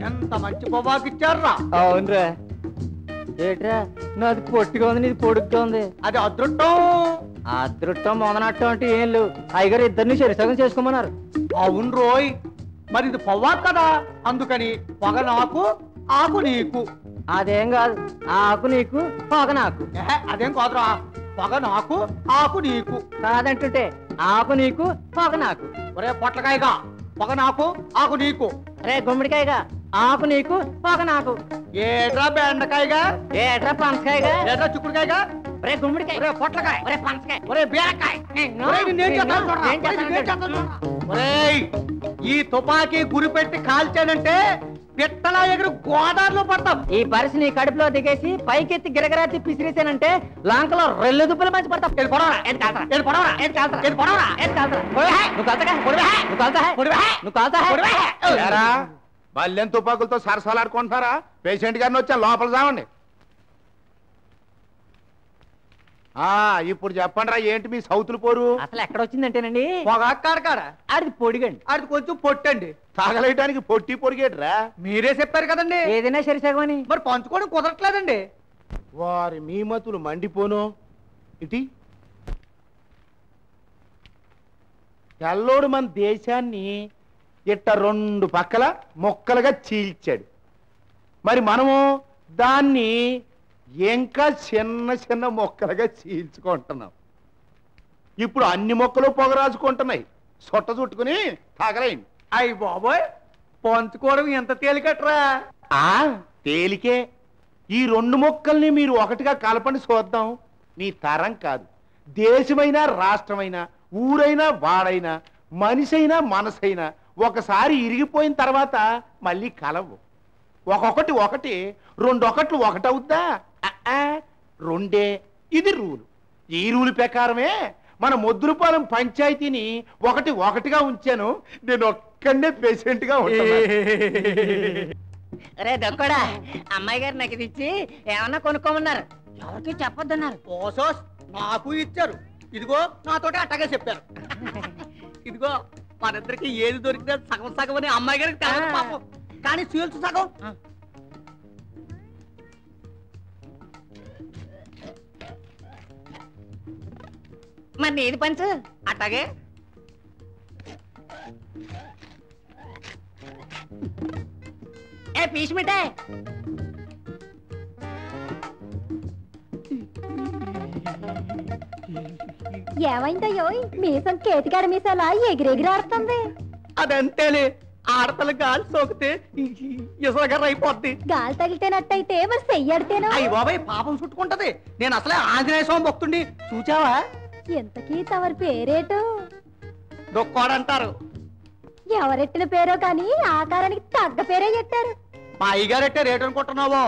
ఎంత మంచి పొగాకు ఇచ్చారా. అవునరా. ఏట్రా నాది పొట్టిగా ఉంది, నీది పొడుగ్గా ఉంది. అది అదృష్టం. అదృష్టం మొదనట్టం అంటే ఏం లేవు. అయ్యగారు ఇద్దరిని చెరిసగం చేసుకోమన్నారు. అవును రోయ్, మరి ఇది పొగాకు కదా, అందుకని పొగ నాకు ఆకు నీకు. అదేం కాదు, ఆకు నీకు పొగ నాకు. అదేం కాదురా, పొగ నాకు ఆకు నీకు. కాదంటుంటే ఆకు నీకు పొగ నాకు. ఒరే పొట్లకాయగా, పొగ నాకు ఆకు నీకు. రే గుమ్మడికాయగా, ఆకు నీకు పొగ నాకు. ఏట్రా బెండకాయగా, ఏట్రా పనసకాయగా, ఏట్రా చిక్కుడుకాయగా, రే గుమ్మడికాయ, ఒరే పొట్లకాయ, ఒరే పనసకాయ, ఒరే బీరకాయ. ఒరేయ్, ఈ తుపాకీ గురి పెట్టి కాల్చానంటే పిట్టల ఎగురు గోదావరిలో పడతాం. ఈ పరిస్థితి నీ కడుపులో దిగేసి పైకెత్తి గిరగరా పిసిరేసానంటే లాంకలో రెల్లు దుప్పులు మంచి పడతాం. బల్లెం తుపాకులతో సరసాలాడుకుంటున్నారా? పేషెంట్ గారిని వచ్చా లోపల సావండి. ఇప్పుడు చెప్పండి రా, ఏంటి మీ సౌతులు పోరు? అసలు ఎక్కడ వచ్చిందంటేనండి, పొగాకాడ ఆడిది పొడిగండి, ఆడిది కొంచెం పొట్టండి. తాగలేయటానికి పొట్టి పొడిగేట్రా? మీరే చెప్పారు కదండి ఏదైనా సరిసగమని. మరి పంచుకోవడం కుదరట్లేదండి. వారి మీ మతులు మండిపోను. ఇటీ తెల్లోడు మన దేశాన్ని ఇట్ట రెండు పక్కల మొక్కలుగా చీల్చాడు. మరి మనము దాన్ని ఇంకా చిన్న చిన్న మొక్కలుగా చీల్చుకుంటున్నాం. ఇప్పుడు అన్ని మొక్కలు పొగ రాజుకుంటున్నాయి. సొట్ట చుట్టుకుని తాగలేండి. అయ్యి బాబోయ్, పంచుకోవడం ఎంత తేలికట్రా. తేలికే. ఈ రెండు మొక్కల్ని మీరు ఒకటిగా కలపండి చూద్దాం. నీ తరం కాదు, దేశమైనా రాష్ట్రమైనా ఊరైనా వాడైనా మనిషైనా మనసైనా ఒకసారి ఇరిగిపోయిన తర్వాత మళ్ళీ కలవు. ఒక్కొక్కటి ఒకటి, రెండు ఒకట్లు ఒకటవుద్దా? రెండే. ఇది రూలు. ఈ రూలు ప్రకారమే మన మొద్దులపాలెం పంచాయతీని ఒకటి ఒకటిగా ఉంచాను. నేను ఒక్కడే పేషెంట్ గా ఉంటాను. రే దొక్కడా, అమ్మాయి గారు నాకు ఇది ఇచ్చి ఏమన్నా కొనుక్కోమన్నారు. ఎవరికి చెప్పొద్దన్నారు. ఓసోస్ నాకు ఇచ్చారు. ఇదిగో నాతోటి అట్టగా చెప్పారు. ఇదిగో మనిద్దరికి ఏది దొరికితే సగం సగం అని అమ్మాయి గారికి తెలియదు పాపం. కానీ సీల్స్ సగం. మరి నీది పంచు. అట్టగే ఏ పీచు మిఠాయి. ఏమైందయ్యో మీసం కేతికాడ మీసాలా ఎగిరెగిరాడుతుంది. అదంతేలే, ఆడపిల్ల గాలి సోకితే ఇసగర్ర అయిపోద్ది. గాలి తగిలితేనట్టయితే మరి చెయ్యడితేనో. అయ్యి బాబాయ్, పాపం చుట్టుకుంటది. నేను అసలే ఆంజనేయ స్వామి భక్తుడిని. చూచావా? ఎంతకీ తమరి పేరేటు? దొక్కోడంటారు. ఎవరెట్టిన పేరో కాని ఆకారానికి తగ్గ పేరే ఎట్టారు. మా అయ్యగారెట్టే రేటు అనుకుంటున్నావో.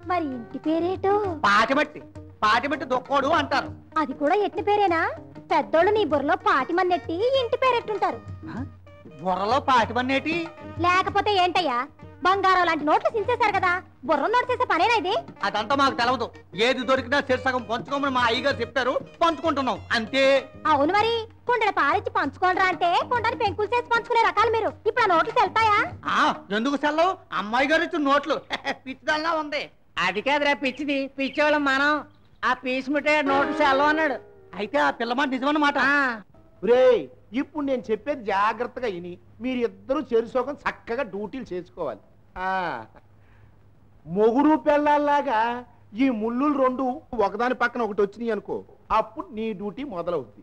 మరి ఇంటి పేరేటు? పాటిమట్టి. పాటిమట్టి దొక్కోడు అంటారు. అది కూడా ఎట్టిన పేరేనా? పెద్దోళ్ళు నీ బుర్రలో పాటిమన్నెట్టి ఇంటి పేరెట్టుంటారు. బుర్రలో పాటిమన్నేటి? లేకపోతే ఏంటయ్యా, బంగారం లాంటి నోట్లు సించేశారు కదా, బుర్ర నోటు చేసే పనేనా ఇది? అదంతా మాకు తెలవదు. ఏది దొరికినా సగం పంచుకోమని మా అయ్యగారు చెప్పారు, పంచుకుంటున్నాం అంతే. అవును మరి, కుండల పాలిచ్చి పంచుకోనరా అంటే కుండని పెంకులు చేసి పంచుకునే రకాలు మీరు. ఇప్పుడు ఆ నోట్లు తెలుతాయా? ఎందుకు సెల్లవు? అమ్మాయి గారు ఇచ్చిన నోట్లు పిచ్చిదల్లా ఉంది. అది కాదురా పిచ్చిది, పిచ్చోళ్ళం మనం. ఆ పీచు మిఠాయి నోట్లు సెలవు అన్నాడు. అయితే ఆ పిల్లమాట నిజమన్నమాట. రేయ్, ఇప్పుడు నేను చెప్పేది జాగ్రత్తగా విని మీరిద్దరూ చెరుసోకం చక్కగా డ్యూటీలు చేసుకోవాలి. మొగుడు పెళ్ళాల్లాగా ఈ ముళ్ళు రెండు ఒకదాని పక్కన ఒకటి వచ్చినాయి అనుకో, అప్పుడు నీ డ్యూటీ మొదలవుద్ది.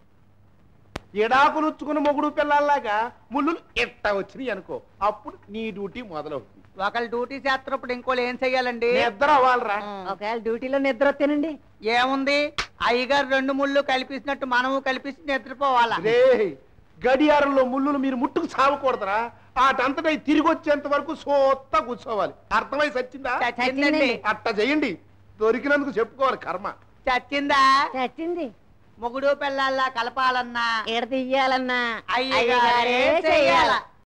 ఎడాకులుచ్చుకున్న మొగుడు పిల్లల్లాగా ముళ్ళు ఎట్ట వచ్చినాయి అనుకో, అప్పుడు నీ డ్యూటీ మొదలవుద్ది. ఒకళ్ళు డ్యూటీ చేస్తున్నప్పుడు ఇంకోళ్ళు ఏం చెయ్యాలండి? నిద్ర అవ్వాలరా. ఒకవేళ డ్యూటీలో నిద్ర వస్తేనండి ఏముంది, అయ్యగారు రెండు ముళ్ళు కలిపిసినట్టు మనము కలిపిసి నిద్రపోవాలా? రే, గడియారంలో ముళ్ళులు మీరు ముట్టుకు సావకూడదురా. ఆటంతటా తిరిగి వచ్చేంత వరకు సోత్తా కూర్చోవాలి. అర్థమై సచ్చిందా? చచ్చిందండి. అట్ట చెయ్యండి. దొరికినందుకు చెప్పుకోవాలి కర్మ. చచ్చిందా? చచ్చింది. మొగుడు పిల్లల్లా కలపాలన్నా ఎడ తీయాలన్నా అయ్యగారే చెయ్యాల.